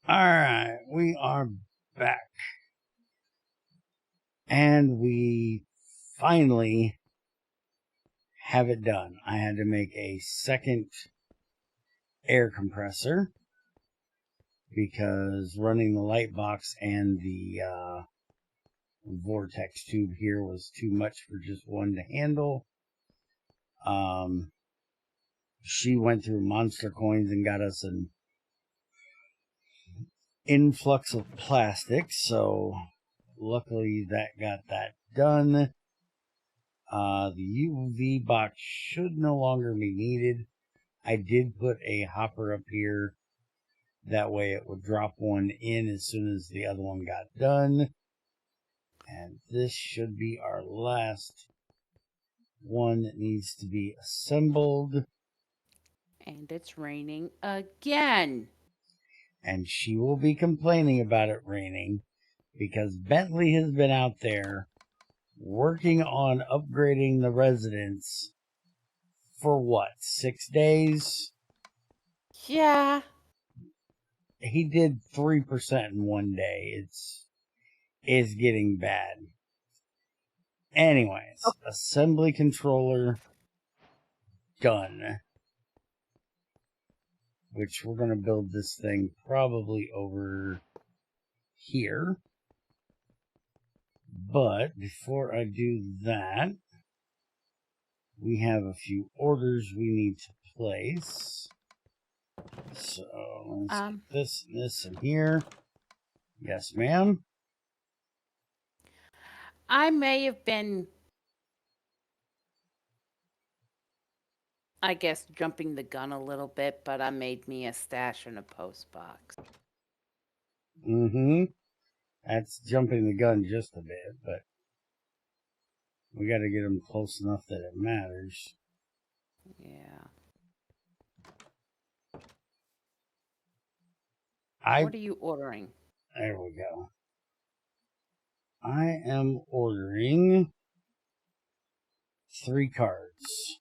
Alright, we are back. And we finally have it done. I had to make a second air compressor because running the light box and the vortex tube here was too much for just one to handle. She went through Monster Coins and got us an influx of plastic, so luckily that got that done. The UV box should no longer be needed. I did put a hopper up here. That way it would drop one in as soon as the other one got done. And this should be our last one that needs to be assembled. And it's raining again. And she will be complaining about it raining because Bentley has been out there working on upgrading the residence for what, 6 days? Yeah. He did 3% in one day. It's getting bad. Anyways, assembly controller done. Which we're going to build this thing probably over here. But before I do that, we have a few orders we need to place. So let's get this and this in here. Yes, ma'am. I may have been, I guess, jumping the gun a little bit, but I made me a stash in a post box. Mm-hmm. That's jumping the gun just a bit, but we got to get them close enough that it matters. Yeah. What are you ordering? There we go. I am ordering 3 cards,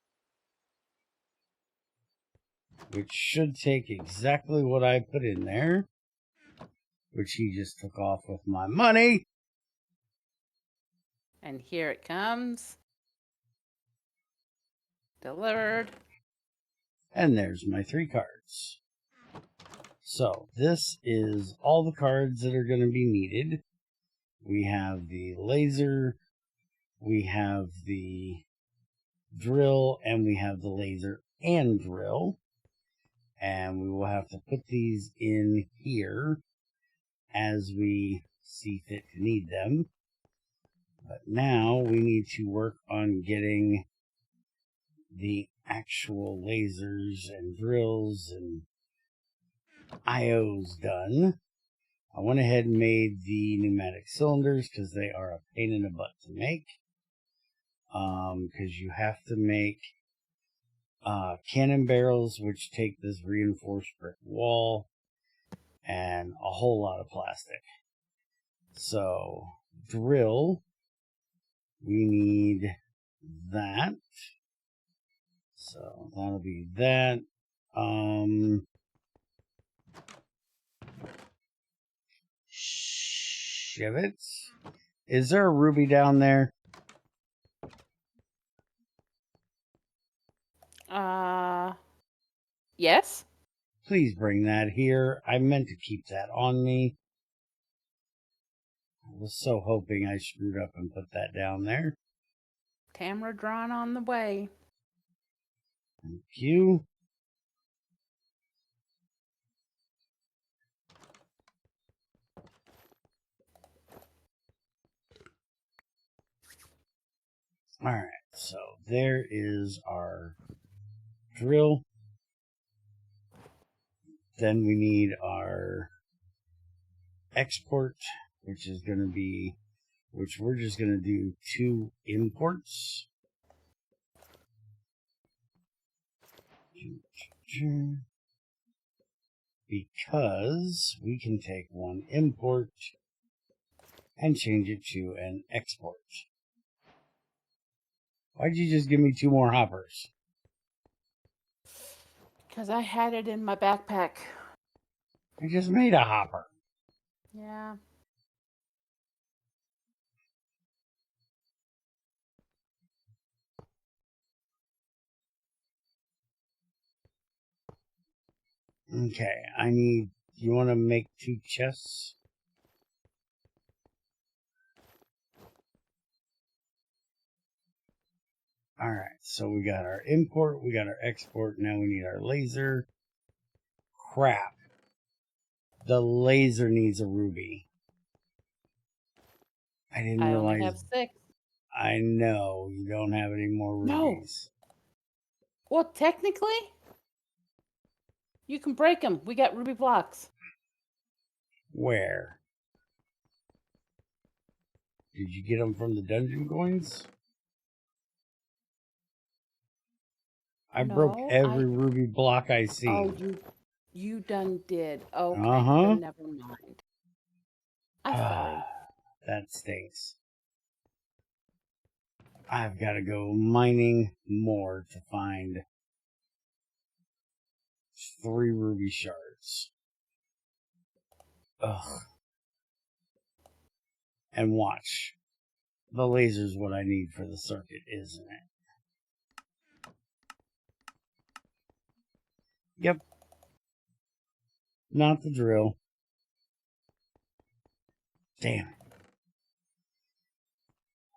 which should take exactly what I put in there, which he just took off with my money. And here it comes. Delivered. And there's my 3 cards. So this is all the cards that are going to be needed. We have the laser, we have the drill, and we have the laser and drill. And we will have to put these in here as we see fit to need them. But now we need to work on getting the actual lasers and drills and IOs done. I went ahead and made the pneumatic cylinders because they are a pain in the butt to make. Because you have to make cannon barrels, which take this reinforced brick wall, and a whole lot of plastic. So, drill, we need that. So, that'll be that. Shivets. Is there a ruby down there? Yes? Please bring that here. I meant to keep that on me. I was so hoping I screwed up and put that down there. Camera drawn on the way. Thank you. Alright, so there is our drill. Then we need our export, which is going to be, which we're just going to do 2 imports. Because we can take 1 import and change it to an export. Why'd you just give me 2 more hoppers? Because I had it in my backpack. I just made a hopper. Yeah. Okay, you want to make 2 chests? Alright, so we got our import, we got our export, now we need our laser. Crap. The laser needs a ruby. I didn't I realize. only have 6. I know, you don't have any more rubies. No. Well, technically, you can break them. We got ruby blocks. Where? Did you get them from the dungeon coins? I broke every ruby block I see. Oh, you done did. Okay, then never mind. I'm sorry. That stinks. I've got to go mining more to find 3 ruby shards. Ugh. And watch. The laser's what I need for the circuit, isn't it? Yep. Not the drill. Damn it.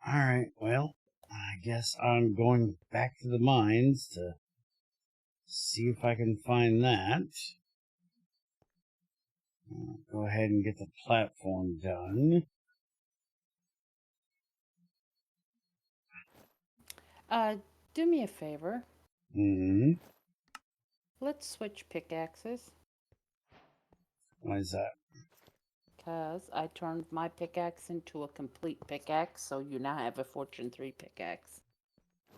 Alright, well, I guess I'm going back to the mines to see if I can find that. I'll go ahead and get the platform done. Do me a favor. Let's switch pickaxes. Why is that? Because I turned my pickaxe into a complete pickaxe, so you now have a Fortune 3 pickaxe.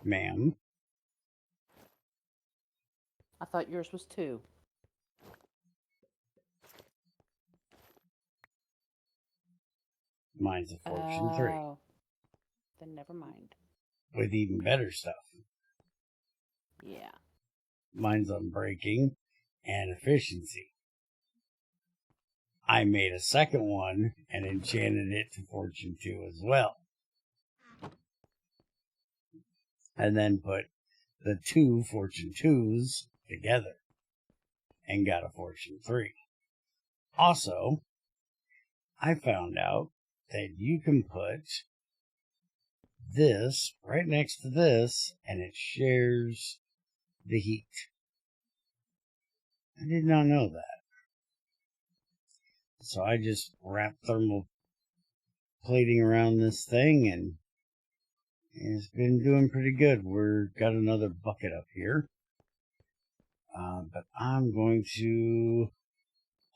Ma'am? I thought yours was 2. Mine's a Fortune 3. Then never mind. With even better stuff. Yeah. Mine's on breaking and efficiency. I made a second one and enchanted it to Fortune 2 as well. And then put the 2 Fortune 2s together and got a Fortune 3. Also, I found out that you can put this right next to this and it shares the heat. I did not know that. So I just wrapped thermal plating around this thing and it's been doing pretty good. We've got another bucket up here. But I'm going to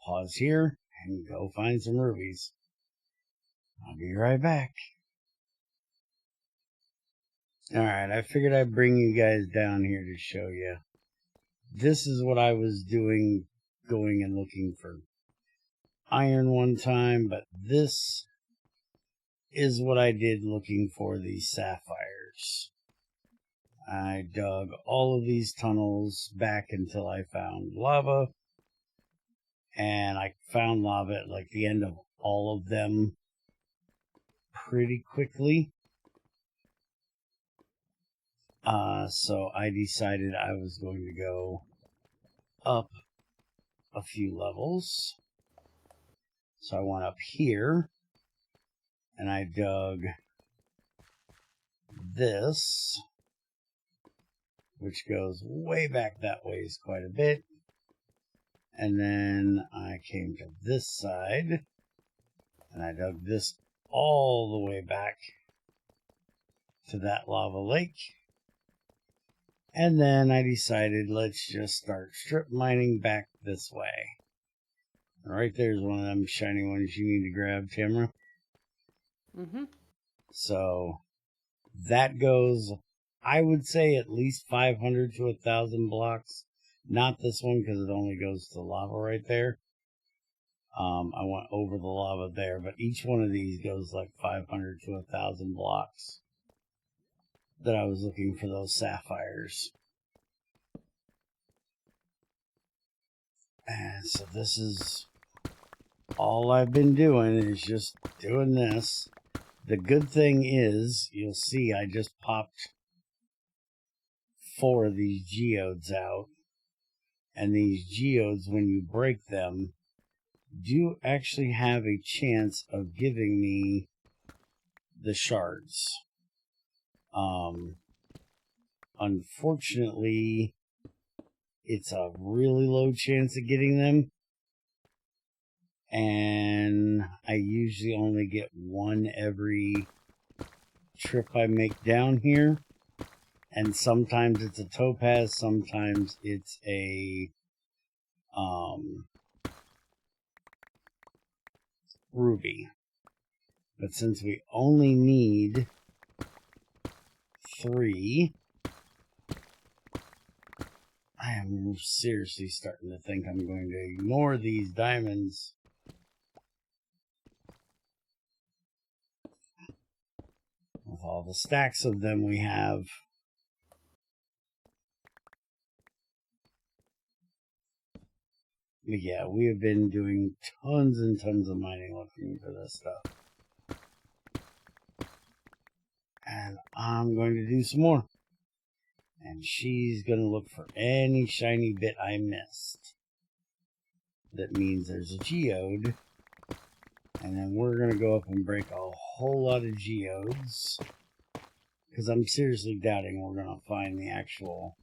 pause here and go find some rubies. I'll be right back. Alright, I figured I'd bring you guys down here to show you. This is what I was doing, going and looking for iron one time, but this is what I did looking for these sapphires. I dug all of these tunnels back until I found lava, and I found lava at like the end of all of them pretty quickly. So I decided I was going to go up a few levels. So I went up here and I dug this, which goes way back that ways quite a bit. And then I came to this side and I dug this all the way back to that lava lake. And then I decided let's just start strip mining back this way. Right there's one of them shiny ones you need to grab, Tamara. So that goes, I would say, at least 500 to 1,000 blocks. Not this one because it only goes to lava right there. I went over the lava there, but each one of these goes like 500 to 1,000 blocks that I was looking for those sapphires. And so this is all I've been doing is just doing this. The good thing is, you'll see I just popped 4 of these geodes out. And these geodes, when you break them, do actually have a chance of giving me the shards. Unfortunately, it's a really low chance of getting them. And I usually only get 1 every trip I make down here. And sometimes it's a topaz, sometimes it's a ruby. But since we only need 3, I am seriously starting to think I'm going to ignore these diamonds. With all the stacks of them we have. But yeah, we have been doing tons and tons of mining looking for this stuff. And I'm going to do some more. And she's going to look for any shiny bit I missed. That means there's a geode. And then we're going to go up and break a whole lot of geodes. Because I'm seriously doubting we're going to find the actual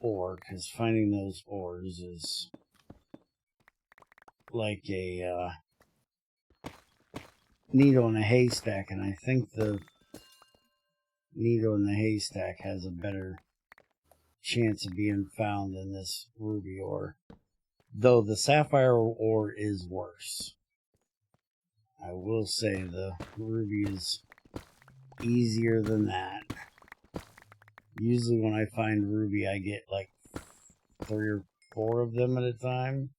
ore. Because finding those ores is like a needle in a haystack. And I think the needle in the haystack has a better chance of being found than this ruby ore. Though the sapphire ore is worse. I will say the ruby is easier than that. Usually when I find ruby, I get like 3 or 4 of them at a time.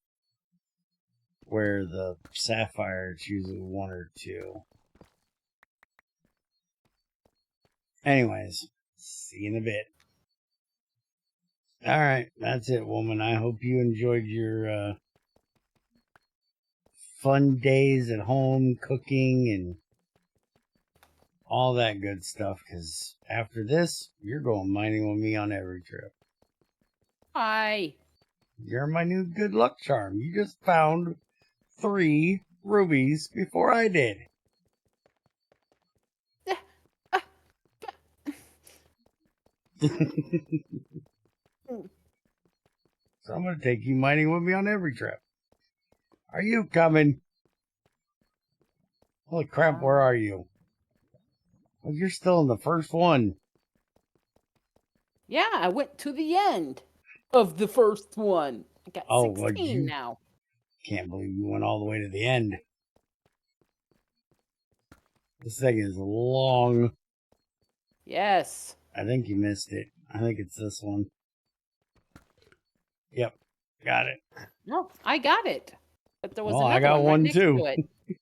Where the sapphire, it's usually 1 or 2. Anyways, see you in a bit. Alright, that's it, woman. I hope you enjoyed your fun days at home, cooking, and all that good stuff. Because after this, you're going mining with me on every trip. Hi. You're my new good luck charm. You just found 3 rubies before I did. So I'm going to take you mining with me on every trip. Are you coming? Holy crap, where are you? Well, you're still in the first one. Yeah, I went to the end of the first one. I got 16 now. Can't believe you went all the way to the end. This thing is long. Yes. I think you missed it. I think it's this one. Yep, got it. No, I got it. But there was another I got one right too. next to it.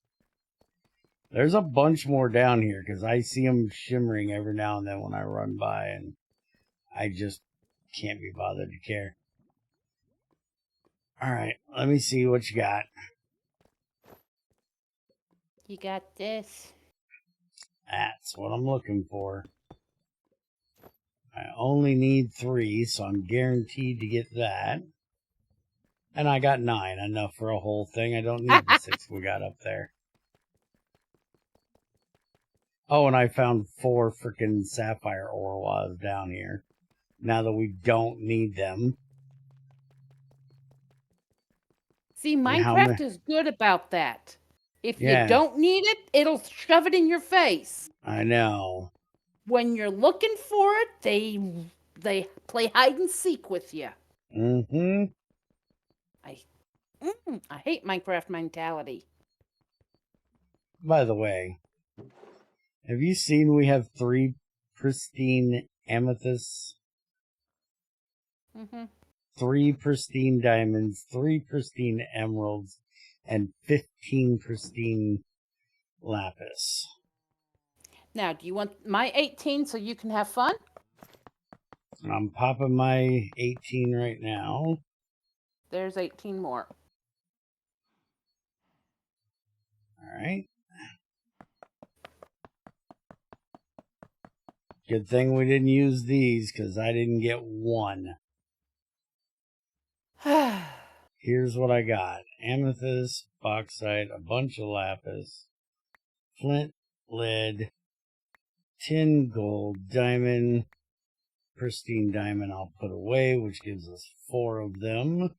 There's a bunch more down here because I see them shimmering every now and then when I run by, and I just can't be bothered to care. All right, let me see what you got. You got this. That's what I'm looking for. I only need 3, so I'm guaranteed to get that. And I got 9, enough for a whole thing. I don't need the 6 we got up there. Oh, and I found 4 freaking sapphire ore while I was down here. Now that we don't need them. See, Minecraft is good about that. If you don't need it, it'll shove it in your face. I know. When you're looking for it, they play hide and seek with you. Mm-hmm. I hate Minecraft mentality. By the way, have you seen we have 3 pristine amethysts? Mm-hmm. 3 pristine diamonds, 3 pristine emeralds, and 15 pristine lapis. Now, do you want my 18 so you can have fun? I'm popping my 18 right now. There's 18 more. Good thing we didn't use these, because I didn't get one. Here's what I got. Amethyst, bauxite, a bunch of lapis, flint, lead, tin, gold, diamond, pristine diamond I'll put away, which gives us 4 of them.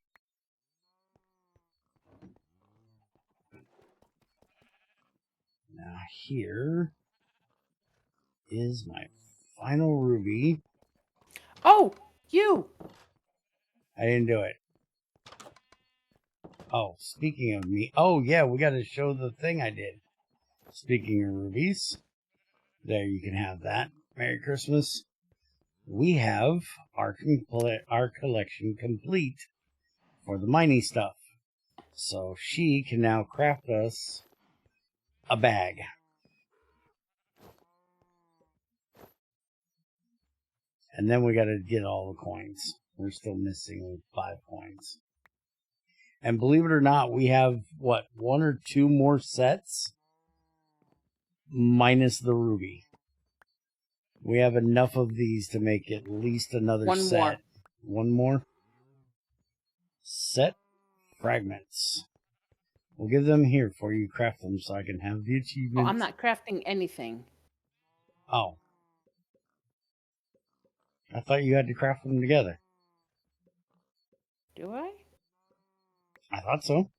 Now here is my final ruby. Oh, you! I didn't do it. Oh, speaking of me. Oh, yeah, we got to show the thing I did. Speaking of rubies. There, you can have that. Merry Christmas. We have our collection complete for the mining stuff. So she can now craft us a bag. And then we got to get all the coins. We're still missing 5 coins. And believe it or not, we have, 1 or 2 more sets? Minus the ruby. We have enough of these to make at least another One set. more. One more? Set fragments. We'll give them here for you. Craft them so I can have the Oh, achievement. I'm not crafting anything. Oh. I thought you had to craft them together. Do I? I thought so.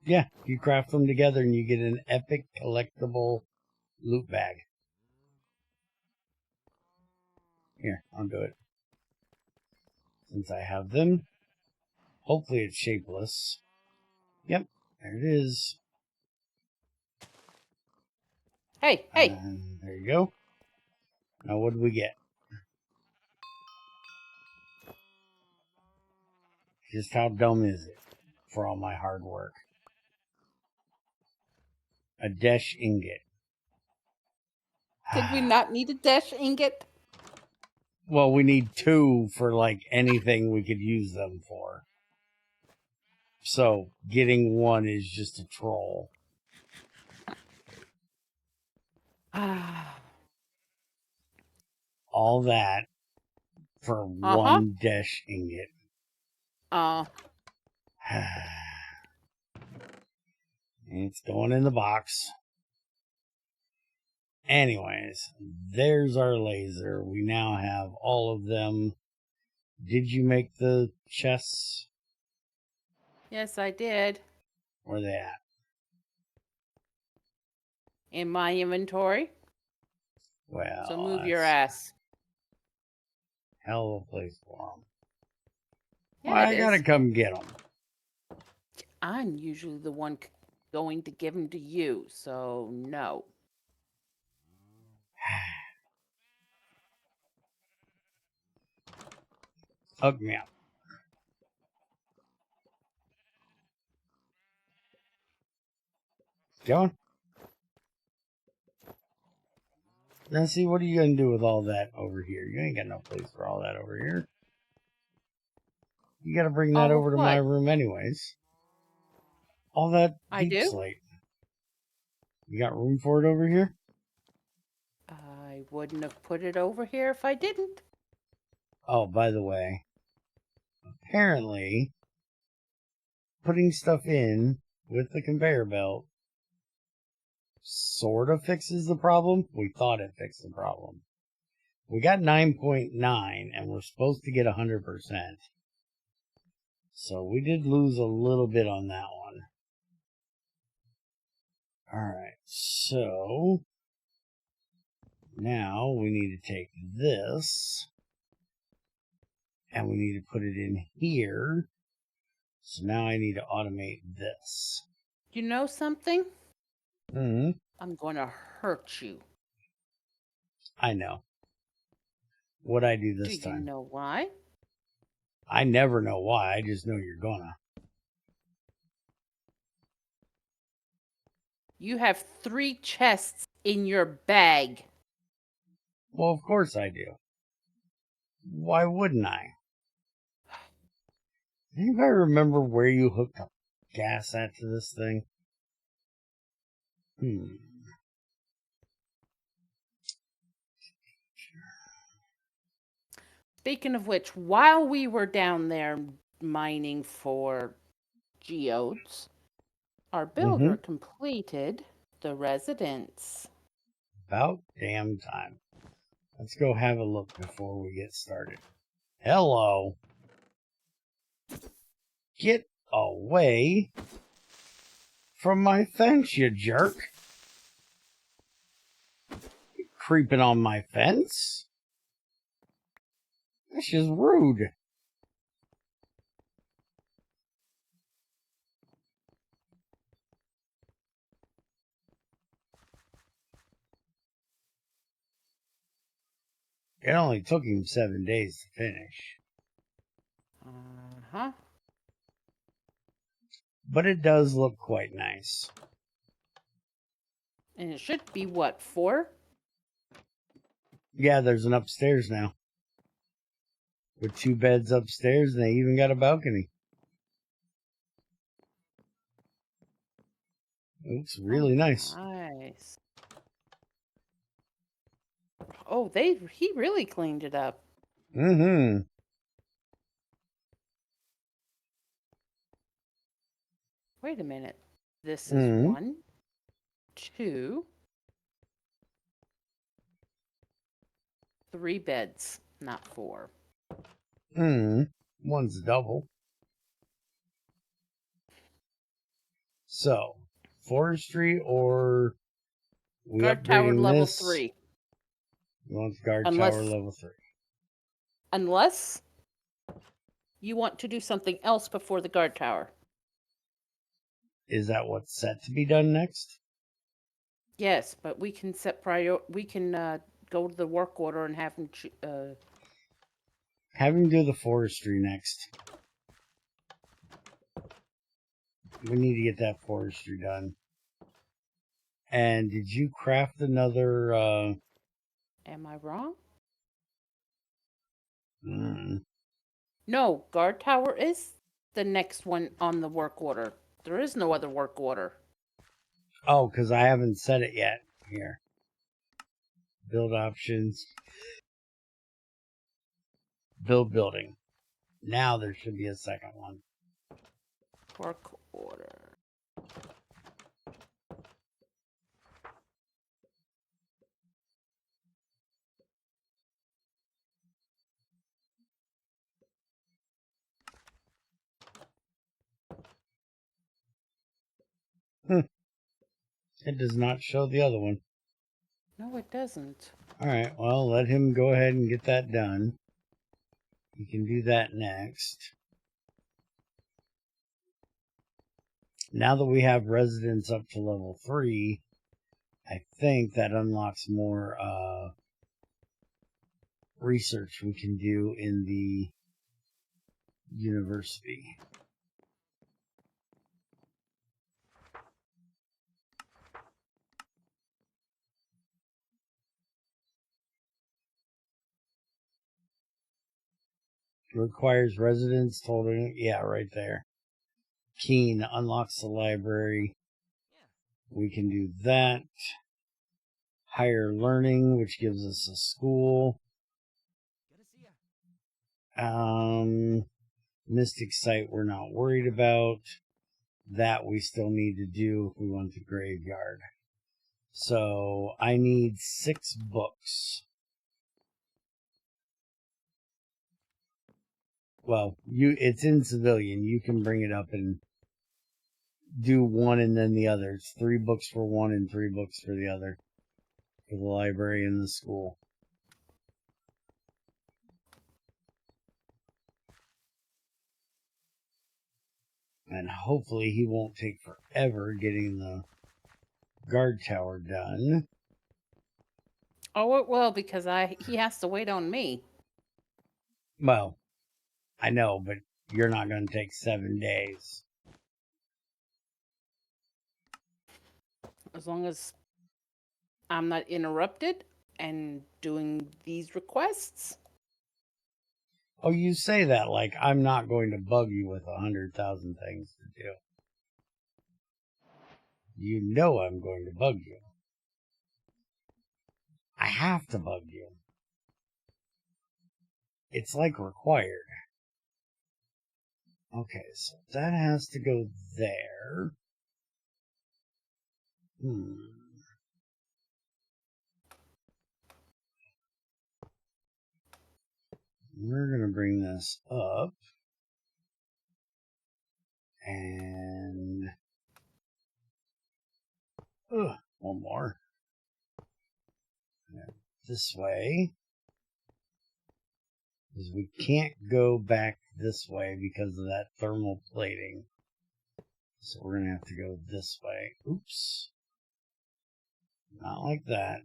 Yeah, you craft them together and you get an epic collectible loot bag. Here, I'll do it. Since I have them. Hopefully it's shapeless. Yep, there it is. Hey, hey! And there you go. Now what do we get? Just how dumb is it for all my hard work? A Desh ingot. Did we not need a Desh ingot? Well, we need 2 for like anything we could use them for. So getting 1 is just a troll. All that for 1 Desh ingot. It's going in the box. Anyways, there's our laser. We now have all of them. Did you make the chests? Yes, I did. Where are they at? In my inventory. Well, So move your ass. Hell of a place for them. Yeah, Well, I gotta come get them. I'm usually the one going to give them to you, so no. Hook me up. Going? Now see, what are you gonna do with all that over here? You ain't got no place for all that over here. You gotta bring that over to my room anyways. All that deep slate. You got room for it over here? I wouldn't have put it over here if I didn't. Oh, by the way, apparently, putting stuff in with the conveyor belt sort of fixes the problem. We thought it fixed the problem. We got 9.9 and we're supposed to get 100%. So we did lose a little bit on that one. Alright, so now we need to take this and we need to put it in here. So now I need to automate this. You know something? Mm-hmm. I'm going to hurt you. I know. What'd I do this time? Do you know why? I never know why. I just know you're gonna. You have 3 chests in your bag. Well, of course I do. Why wouldn't I? Anybody remember where you hooked up gas at to this thing? Speaking of which, while we were down there mining for geodes, our builder completed the residence. About damn time. Let's go have a look before we get started. Hello. Get away from my fence, you jerk. You creeping on my fence? That's just rude. It only took him 7 days to finish. Uh-huh. But it does look quite nice. And it should be what, 4? Yeah, there's an upstairs now. With 2 beds upstairs, and they even got a balcony. It looks really nice. Nice. Oh, he really cleaned it up. Mm-hmm. Wait a minute. This is 1, 2, 3 beds, not 4. One's double. So, forestry or we Guard tower upgrading level this? 3. You want the guard tower level 3. Unless you want to do something else before the guard tower. Is that what's set to be done next? Yes, but we can set we can go to the work order and have him Have him do the forestry next. We need to get that forestry done. And did you craft another Am I wrong? Mm. No, guard tower is the next one on the work order. There is no other work order. Oh, because I haven't set it yet. Here. Build options. Build building. Now there should be a second one. Work order. It does not show the other one. No, it doesn't. Alright, well, let him go ahead and get that done. You can do that next. Now that we have residents up to level 3, I think that unlocks more research we can do in the university. Requires residents total. Yeah, right there. Keen unlocks the library. We can do that. Higher learning, which gives us a school. Mystic site we're not worried about. That we still need to do if we want the graveyard. So I need 6 books. Well, it's in civilian. You can bring it up and do one and then the other. It's 3 books for one and 3 books for the other. For the library and the school. And hopefully he won't take forever getting the guard tower done. Oh, it will, because he has to wait on me. Well, I know, but you're not going to take 7 days. As long as I'm not interrupted and doing these requests. Oh, you say that like I'm not going to bug you with 100,000 things to do. You know I'm going to bug you. I have to bug you. It's like required. Okay, so that has to go there. We're going to bring this up. And one more. This way. Because we can't go back this way because of that thermal plating. So we're going to have to go this way. Oops. Not like that.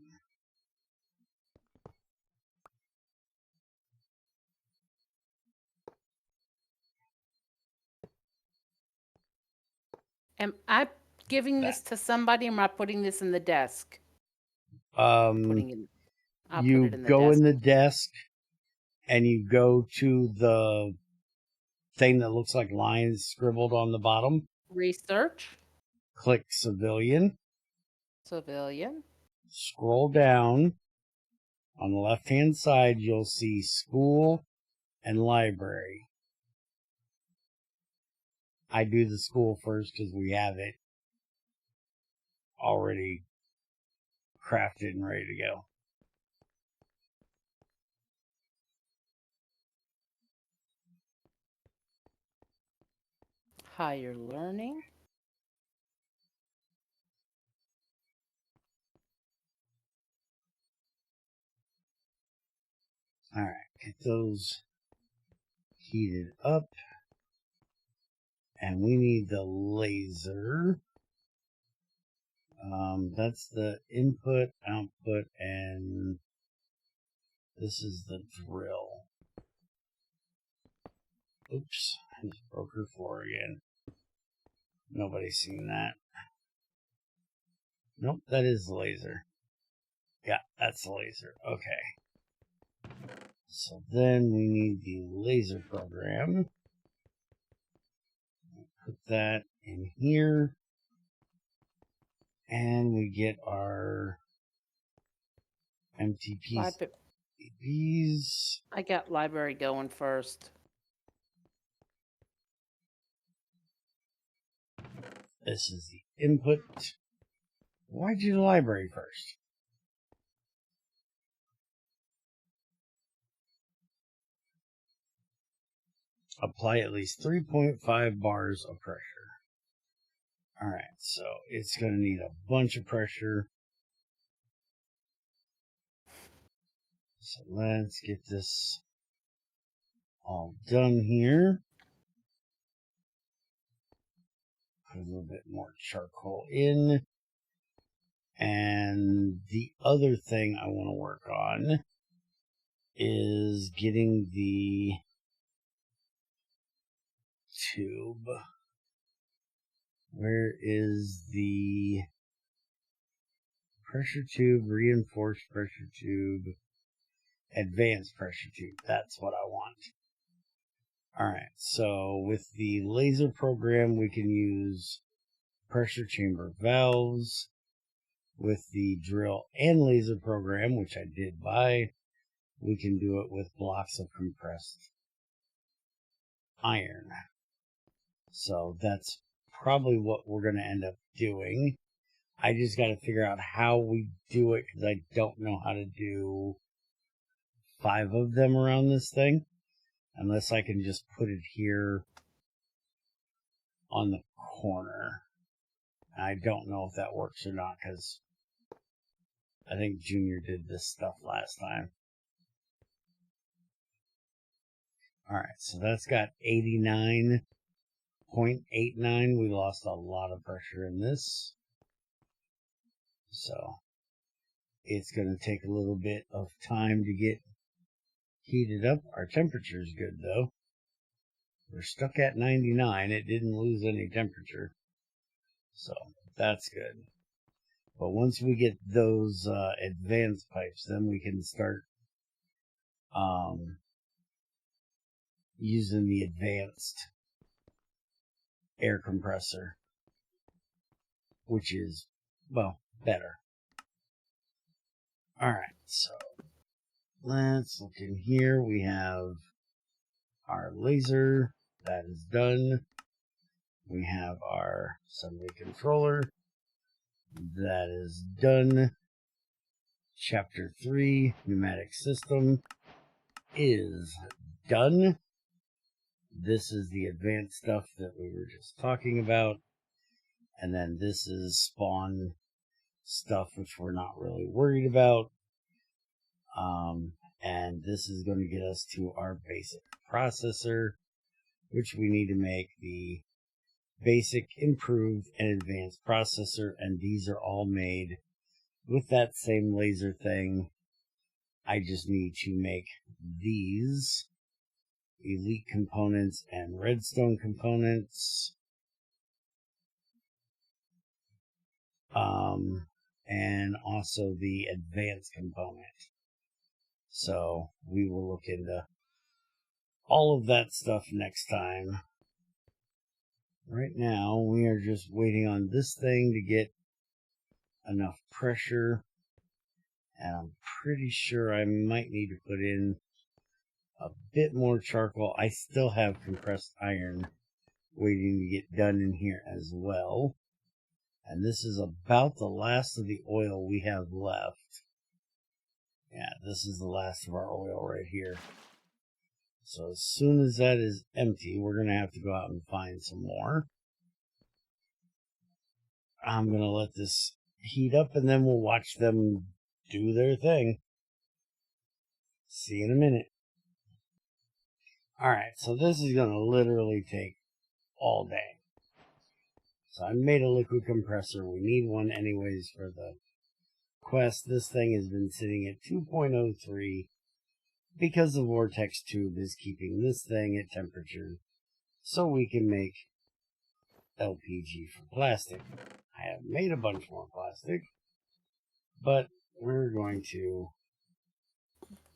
Am I giving this to somebody, or am I putting this in the desk? I'll put it you in the go desk. in the desk and you go to the thing that looks like lines scribbled on the bottom. Research. Click civilian. Civilian. Scroll down. On the left-hand side, you'll see school and library. I do the school first because we have it already crafted and ready to go. Higher learning. All right, get those heated up. And we need the laser. That's the input, output, and this is the drill. Oops, I just broke her floor again. Nobody's seen that. Nope, that is the laser. Yeah, that's the laser. Okay. So then we need the laser program. Put that in here. And we get our MTPs. I got library going first. This is the input. Why'd you do the library first? Apply at least 3.5 bars of pressure. Alright, so it's going to need a bunch of pressure. So let's get this all done here. Put a little bit more charcoal in. And the other thing I want to work on is getting the tube. Where is the pressure tube, reinforced pressure tube, advanced pressure tube? That's what I want. Alright, so with the laser program, we can use pressure chamber valves. With the drill and laser program, which I did buy, we can do it with blocks of compressed iron. So that's probably what we're going to end up doing. I just got to figure out how we do it because I don't know how to do 5 of them around this thing. Unless I can just put it here on the corner. I don't know if that works or not because I think Junior did this stuff last time. Alright, so that's got 89.89. We lost a lot of pressure in this. So it's going to take a little bit of time to get heated up. Our temperature is good though. We're stuck at 99. It didn't lose any temperature. So that's good. But once we get those advanced pipes, then we can start using the advanced air compressor. which is, well, better. Alright, so let's look in here. We have our laser. That is done. We have our assembly controller. That is done. Chapter 3, pneumatic system, is done. This is the advanced stuff that we were just talking about. And then this is spawn stuff, which we're not really worried about. And this is going to get us to our basic processor, which we need to make the basic, improved, and advanced processor. And these are all made with that same laser thing. I just need to make these elite components and redstone components. And also the advanced component. So we will look into all of that stuff next time. Right now, we are just waiting on this thing to get enough pressure. And I'm pretty sure I might need to put in a bit more charcoal. I still have compressed iron waiting to get done in here as well. And this is about the last of the oil we have left. Yeah, this is the last of our oil right here. So as soon as that is empty, we're going to have to go out and find some more. I'm going to let this heat up and then we'll watch them do their thing. See you in a minute. Alright, so this is going to literally take all day. So I made a liquid compressor. We need one anyways for the quest. This thing has been sitting at 2.03 because the vortex tube is keeping this thing at temperature so we can make LPG for plastic. I have made a bunch more plastic, but we're going to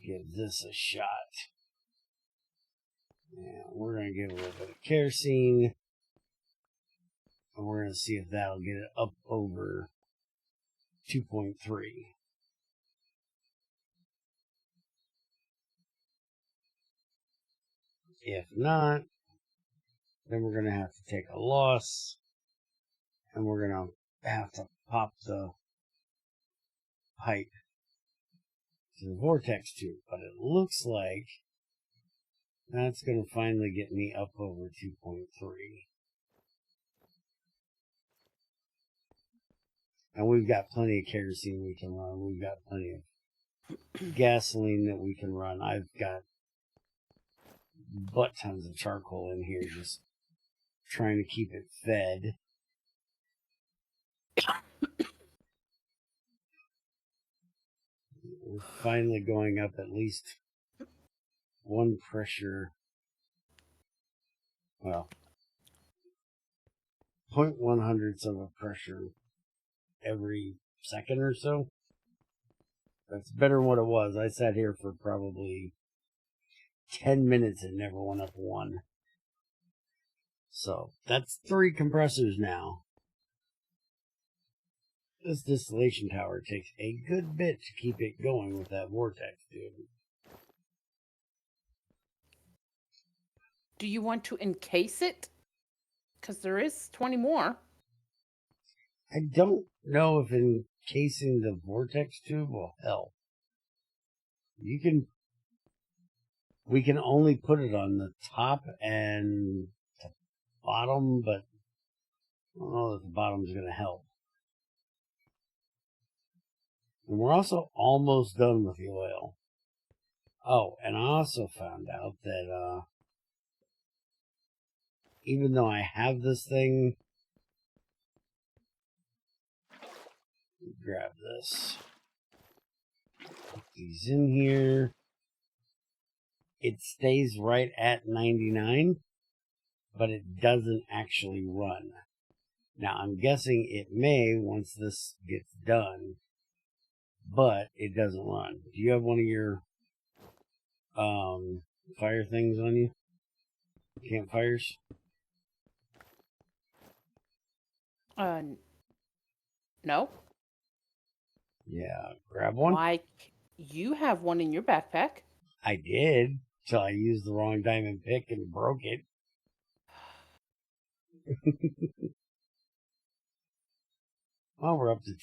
give this a shot. And we're going to give a little bit of kerosene, and we're going to see if that'll get it up over 2.3. If not, then we're going to have to take a loss, and we're going to have to pop the pipe to the vortex tube. But it looks like that's going to finally get me up over 2.3. And we've got plenty of kerosene we can run. We've got plenty of gasoline that we can run. I've got butt tons of charcoal in here just trying to keep it fed. We're finally going up at least one pressure. Well, 0.1 of a pressure every second or so. That's better than what it was. I sat here for probably 10 minutes and never went up one. So that's 3 compressors now. This distillation tower takes a good bit to keep it going with that vortex, dude. Do you want to encase it? Because there is 20 more. I don't know if encasing the vortex tube will help. We can only put it on the top and the bottom, but I don't know that the bottom's going to help. And we're also almost done with the oil. Oh, and I also found out that even though I have this thing, grab this. Put these in here. It stays right at 99, but it doesn't actually run. Now, I'm guessing it may once this gets done, but it doesn't run. Do you have one of your fire things on you? Campfires? No? Yeah, grab one. Why, you have one in your backpack. I did, till I used the wrong diamond pick and broke it. Well, we're up to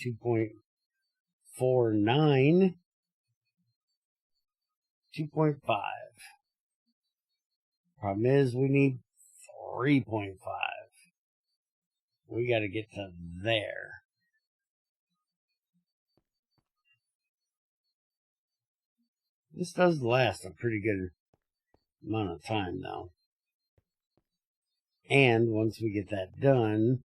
2.49. 2.5. Problem is, we need 3.5. We got to get to there. This does last a pretty good amount of time, though. And once we get that done,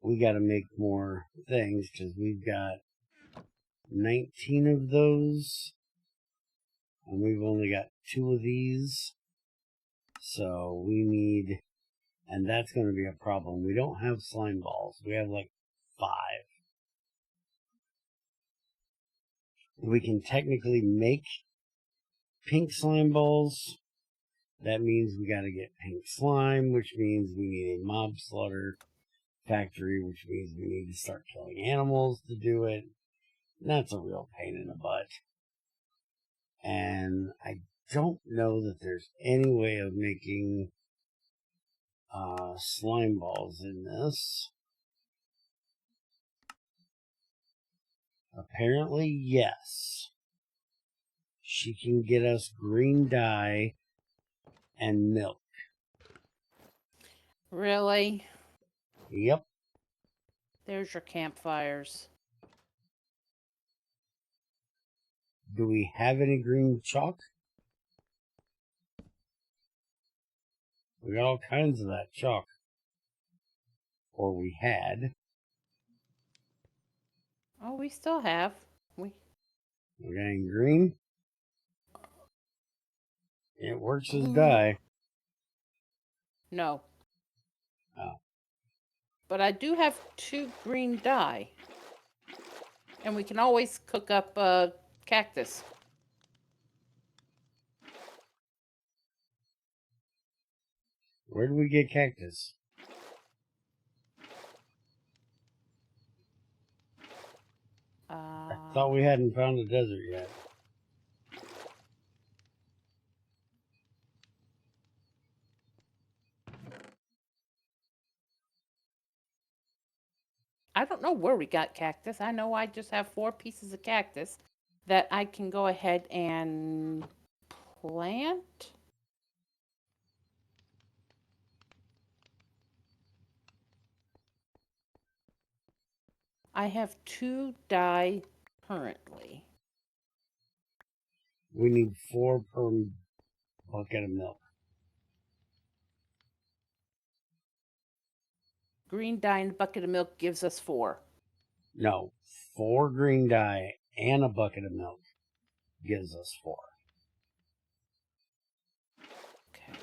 we got to make more things because we've got 19 of those. And we've only got 2 of these. So we need, and that's going to be a problem. We don't have slime balls. We have like 5. We can technically make pink slime balls. That means we got to get pink slime, which means we need a mob slaughter factory, which means we need to start killing animals to do it. And that's a real pain in the butt. And I don't know that there's any way of making slime balls in this. Apparently, yes. She can get us green dye and milk. Really? Yep. There's your campfires. Do we have any green chalk? We got all kinds of that chalk. Or we had. Oh, we still have. We're getting green. It works as dye. No. Oh. But I do have 2 green dye. And we can always cook up cactus. Where do we get cactus? I thought we hadn't found a desert yet. I don't know where we got cactus. I know I just have 4 pieces of cactus that I can go ahead and plant. I have 2 dye currently. We need 4 per bucket of milk. Green dye and a bucket of milk gives us 4. No, 4 green dye and a bucket of milk gives us 4. Okay.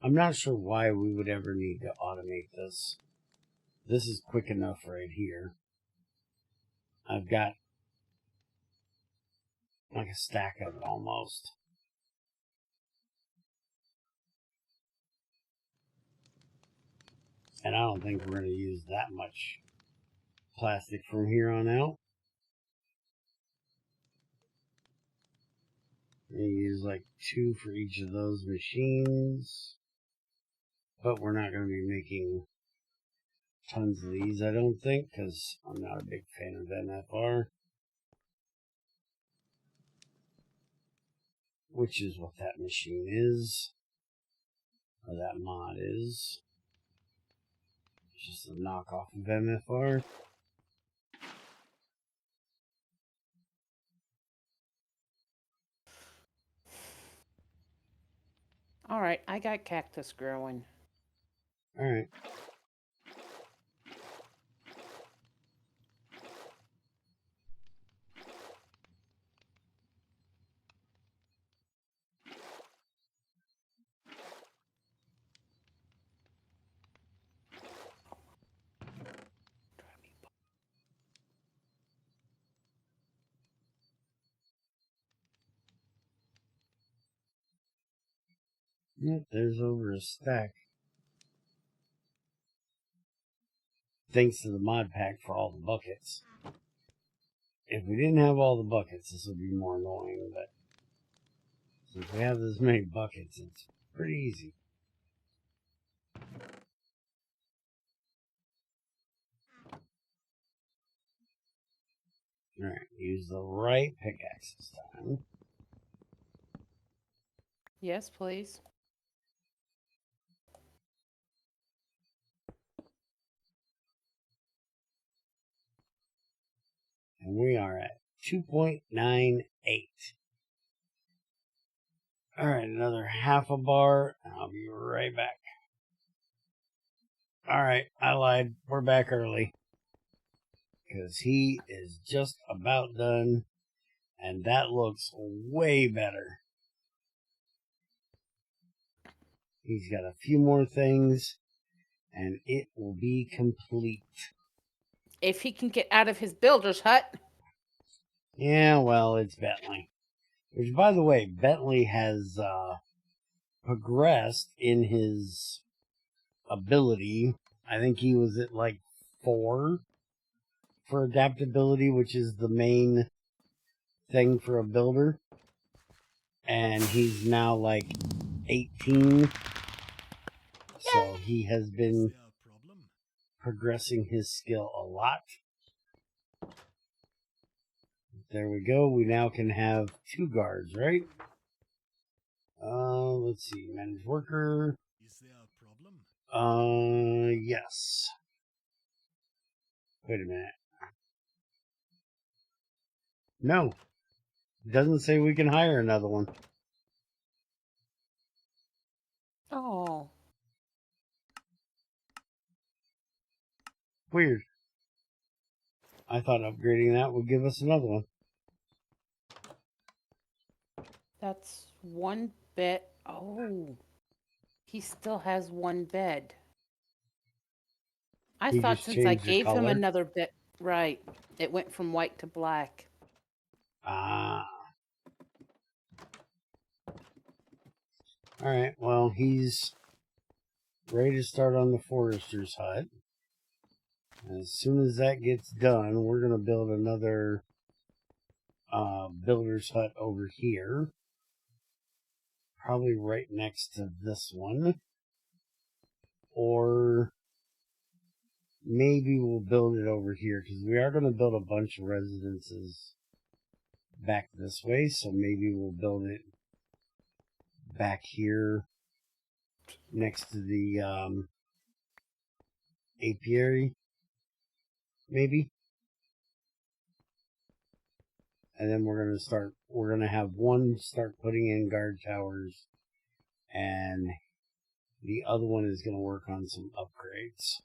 I'm not sure why we would ever need to automate this. This is quick enough right here. I've got like a stack of it almost. And I don't think we're going to use that much plastic from here on out. We're going to use like 2 for each of those machines. But we're not going to be making tons of these, I don't think, because I'm not a big fan of MFR. Which is what that machine is. Or that mod is. It's just a knockoff of MFR. All right, I got cactus growing. Alright. Yep, there's over a stack. Thanks to the mod pack for all the buckets. If we didn't have all the buckets, this would be more annoying, but since we have this many buckets, it's pretty easy. Alright, use the right pickaxe this time. Yes, please. And we are at 2.98. Alright, another half a bar, and I'll be right back. Alright, I lied. We're back early. Because he is just about done, and that looks way better. He's got a few more things, and it will be complete. If he can get out of his builder's hut. Yeah, well, it's Bentley. Which, by the way, Bentley has progressed in his ability. I think he was at like 4 for adaptability, which is the main thing for a builder. And he's now like 18. So he has been progressing his skill a lot. There we go. We now can have 2 guards, right? Let's see. Manage worker. Is there a problem? Yes. Wait a minute. No. It doesn't say we can hire another one. Oh. Weird. I thought upgrading that would give us another one. That's 1 bed. Oh. He still has 1 bed. I He thought just since I changed the gave him color? another bed. Right. It went from white to black. Ah. Alright, well, he's ready to start on the forester's hut. As soon as that gets done, we're going to build another builder's hut over here. Probably right next to this one. Or maybe we'll build it over here, because we are going to build a bunch of residences back this way, so maybe we'll build it back here next to the apiary, maybe. And then we're going to have one start putting in guard towers, and the other one is going to work on some upgrades.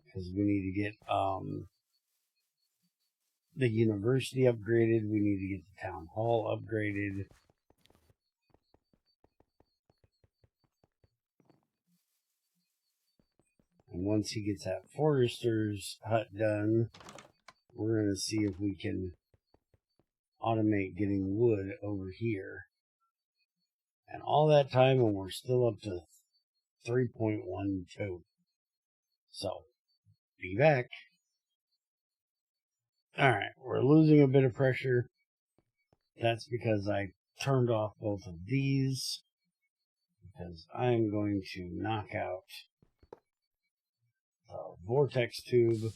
Because we need to get the university upgraded, we need to get the town hall upgraded. And once he gets that forester's hut done, we're going to see if we can automate getting wood over here. And all that time, and we're still up to 3.12. So, be back. Alright, we're losing a bit of pressure. That's because I turned off both of these. Because I'm going to knock out the vortex tube.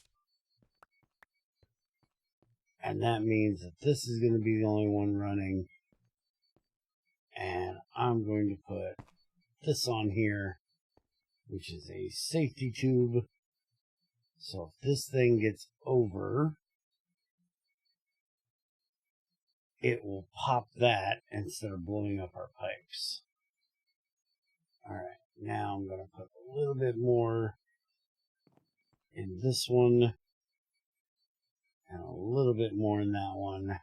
And that means that this is going to be the only one running. And I'm going to put this on here, which is a safety tube. So if this thing gets over, it will pop that instead of blowing up our pipes. Alright, now I'm going to put a little bit more in this one, and a little bit more in that one.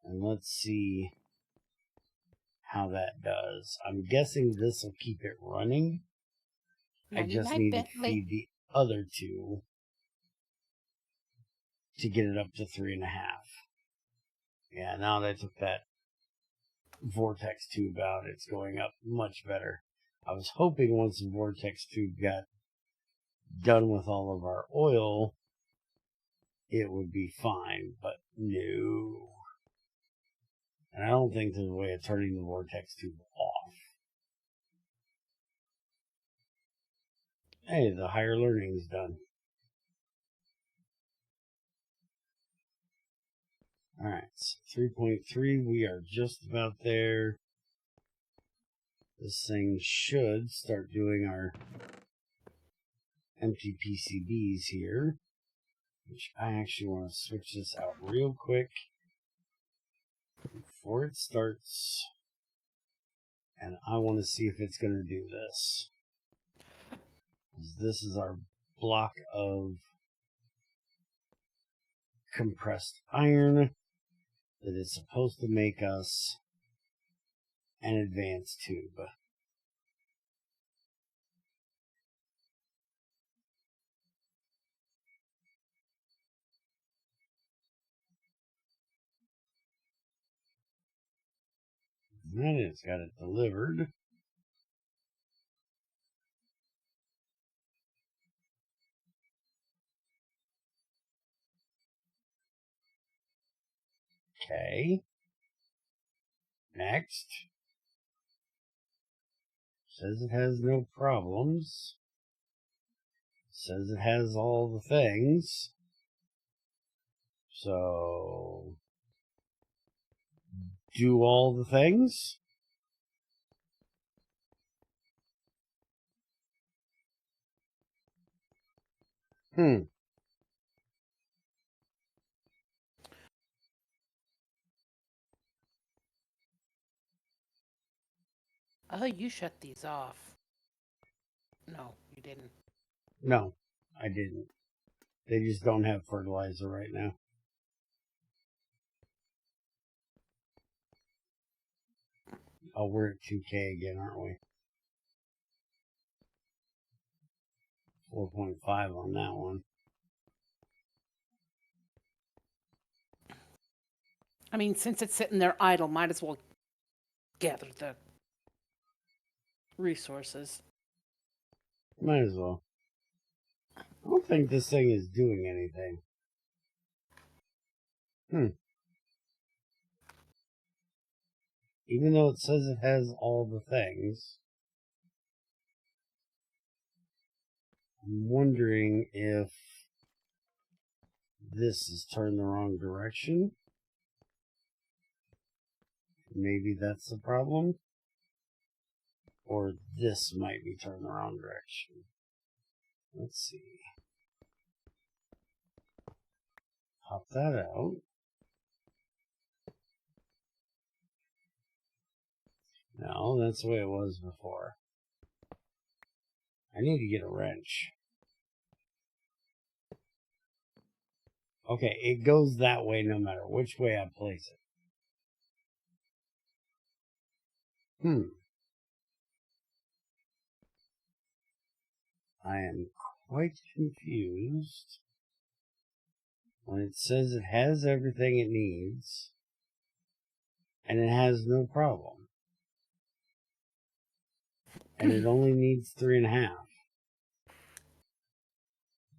And let's see how that does. I'm guessing this will keep it running. I just Night-night, need to Bentley. feed the other two to get it up to 3.5. Yeah, now that I took that vortex tube out, it's going up much better. I was hoping once the vortex tube got done with all of our oil, it would be fine, but no. And I don't think there's a way of turning the vortex tube off. Hey, the higher learning's done. Alright, so 3.3, we are just about there. This thing should start doing our empty PCBs here, which I actually want to switch this out real quick before it starts, and I want to see if it's going to do this. This is our block of compressed iron that is supposed to make us an advanced tube. And it's got it delivered. Okay. Next. Says it has no problems. Says it has all the things. So, do all the things? Oh, you shut these off. No, you didn't. No, I didn't. They just don't have fertilizer right now. Oh, we're at 2K again, aren't we? 4.5 on that one. I mean, since it's sitting there idle, might as well gather the resources. Might as well. I don't think this thing is doing anything. Even though it says it has all the things, I'm wondering if this is turned the wrong direction. Maybe that's the problem. Or this might be turned the wrong direction. Let's see. Pop that out. No, that's the way it was before. I need to get a wrench. Okay, it goes that way no matter which way I place it. I am quite confused when it says it has everything it needs and it has no problem. And it only needs 3.5.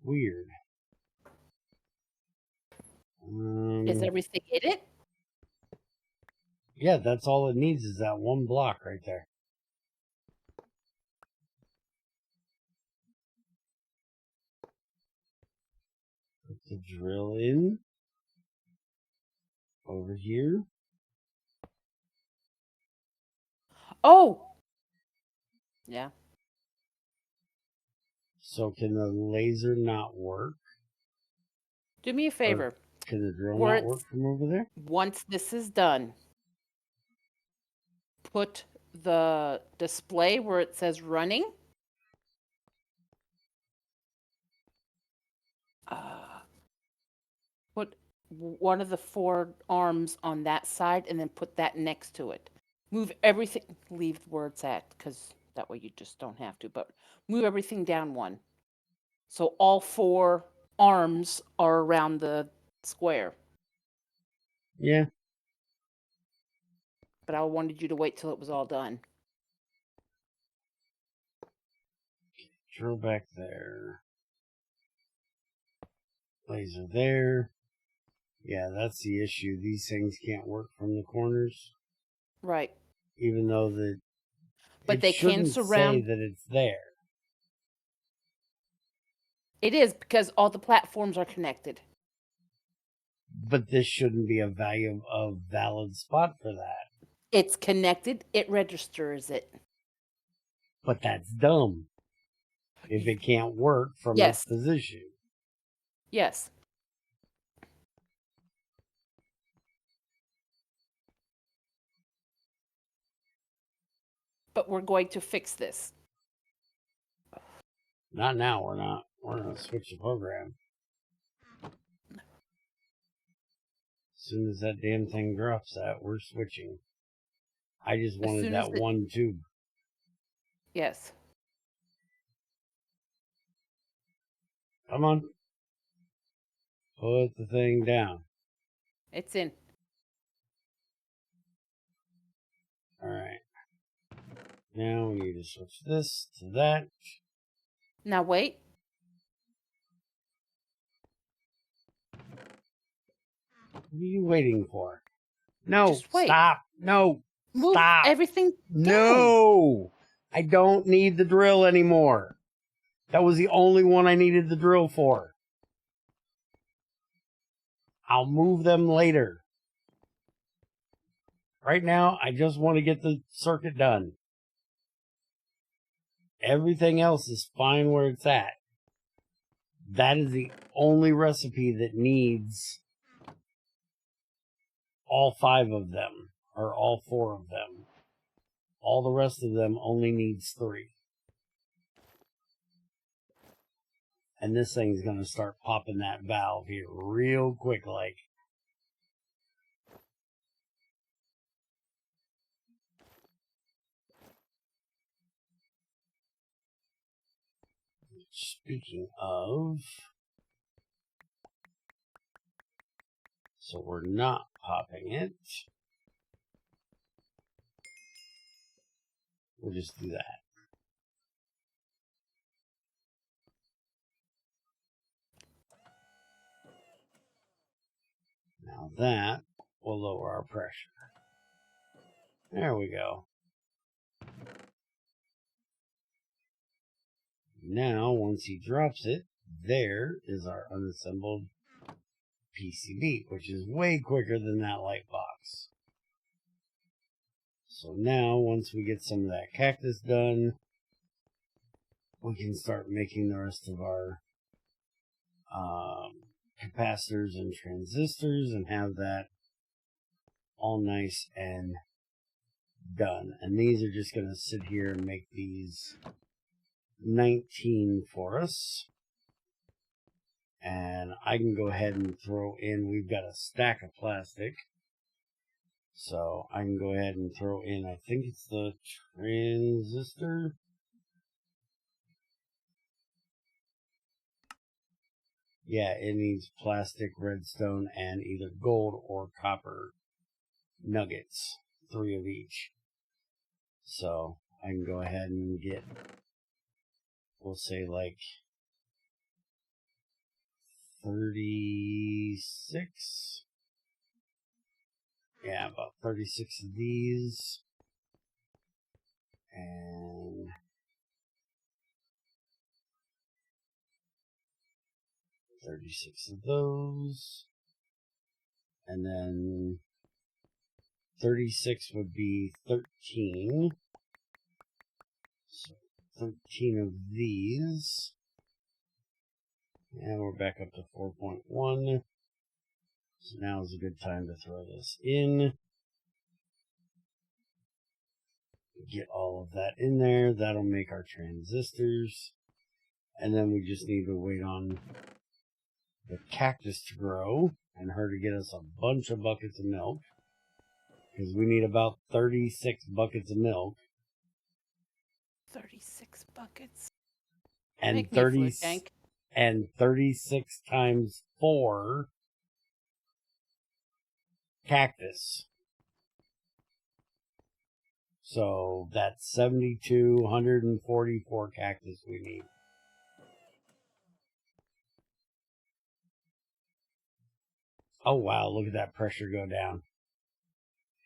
Weird. Is everything in it? Yeah, that's all it needs is that one block right there. Put the drill in over here. Oh! Yeah. So can the laser not work? Do me a favor. Or can the drill Where not work from over there? Once this is done, put the display where it says running. Put one of the 4 arms on that side and then put that next to it. Move everything, leave where it's at, because that way you just don't have to, but move everything down one. So all 4 arms are around the square. Yeah. but I wanted you to wait till it was all done. Drill back there. Laser there. Yeah, that's the issue. These things can't work from the corners, Right. even though that But it they can shouldn't say surround. that it's there. It is because all the platforms are connected. But this shouldn't be a valid spot for that. It's connected. It registers it. But that's dumb. If it can't work from Yes. its position. Yes. But we're going to fix this. Not now, we're not. We're going to switch the program. As soon as that damn thing drops that, we're switching. I just wanted that one tube. Yes. Come on. Put the thing down. It's in. Alright. Now we need to switch this to that. Now wait. What are you waiting for? No, Just wait. stop. No, Move stop. everything down. No, I don't need the drill anymore. That was the only one I needed the drill for. I'll move them later. Right now, I just want to get the circuit done. Everything else is fine where it's at. That is the only recipe that needs all 5 of them, or all 4 of them. All the rest of them only needs 3. And this thing's going to start popping that valve here real quick like. Speaking of, so we're not popping it. We'll just do that. Now that will lower our pressure. There we go. Now, once he drops it, there is our unassembled PCB, which is way quicker than that light box. So now, once we get some of that cactus done, we can start making the rest of our capacitors and transistors and have that all nice and done. And these are just going to sit here and make these 19 for us. And I can go ahead and throw in, we've got a stack of plastic. So I can go ahead and throw in, I think it's the transistor. Yeah, it needs plastic, redstone, and either gold or copper nuggets. 3 of each. So I can go ahead and get, we'll say like 36. Yeah, about 36 of these. And 36 of those. And then 36 would be 13. So 13 of these. And we're back up to 4.1. So now is a good time to throw this in. Get all of that in there. That'll make our transistors. And then we just need to wait on the cactus to grow and her to get us a bunch of buckets of milk. Because we need about 36 buckets of milk. 36 buckets. And Make me a fluid tank. And 36 times 4 cactus. So that's 72, 144 cactus we need. Oh, wow, look at that pressure go down.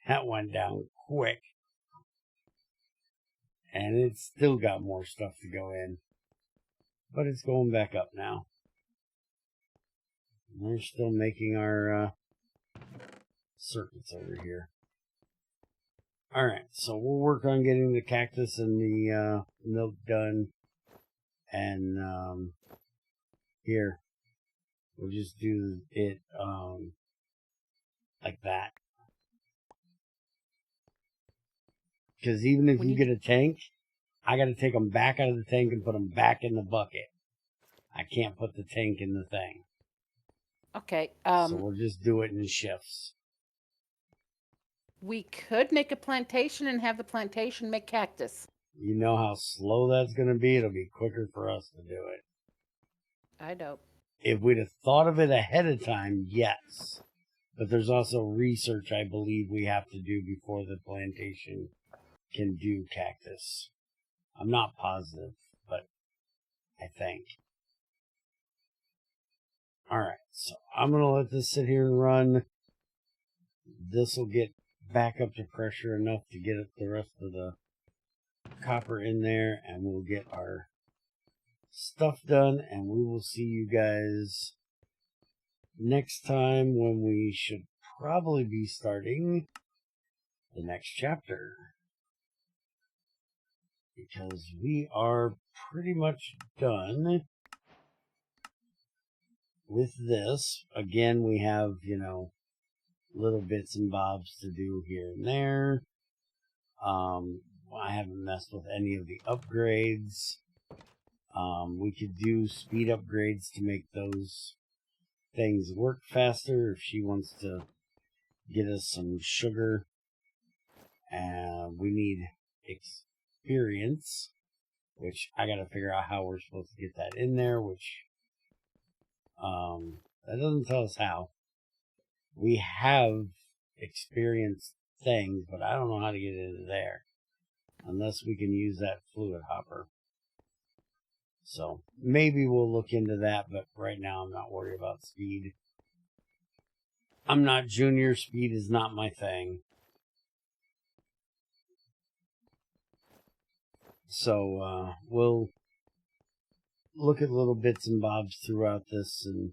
That went down quick. And it's still got more stuff to go in. But it's going back up now. We're still making our circuits over here. Alright, so we'll work on getting the cactus and the milk done. And here, we'll just do it like that. Because even if you get a tank, I got to take them back out of the tank and put them back in the bucket. I can't put the tank in the thing. Okay. So we'll just do it in shifts. We could make a plantation and have the plantation make cactus. You know how slow that's going to be? It'll be quicker for us to do it. I know. If we'd have thought of it ahead of time, yes. But there's also research I believe we have to do before the plantation can do cactus. I'm not positive, but I think. Alright, so I'm going to let this sit here and run. This will get back up to pressure enough to get the rest of the copper in there, and we'll get our stuff done, and we will see you guys next time when we should probably be starting the next chapter. Because we are pretty much done with this. Again, we have, little bits and bobs to do here and there. I haven't messed with any of the upgrades. We could do speed upgrades to make those things work faster if she wants to get us some sugar. We need experience, which I gotta figure out how we're supposed to get that in there, which that doesn't tell us how. We have experienced things, but I don't know how to get into there unless we can use that fluid hopper. So maybe we'll look into that, but right now I'm not worried about speed. I'm not junior. Speed is not my thing. So we'll look at little bits and bobs throughout this, and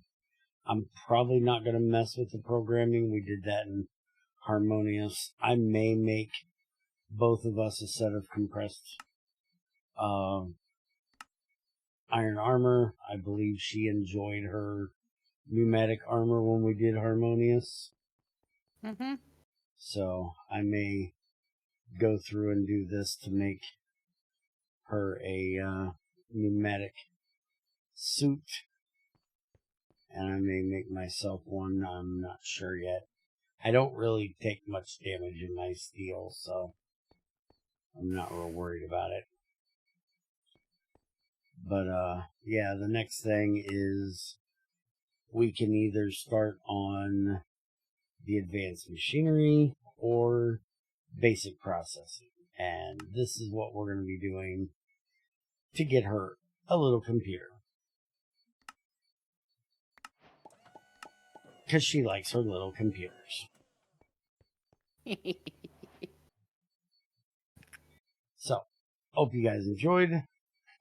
I'm probably not going to mess with the programming. We did that in Harmonious. I may make both of us a set of compressed iron armor. I believe she enjoyed her pneumatic armor when we did Harmonious. Mm-hmm. So I may go through and do this to make her a pneumatic suit. And I may make myself one. I'm not sure yet. I don't really take much damage in my steel, so I'm not real worried about it. But, yeah, the next thing is we can either start on the advanced machinery or basic processing. And this is what we're going to be doing to get her a little computer. Because she likes her little computers. So, hope you guys enjoyed,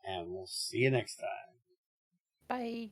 and we'll see you next time. Bye.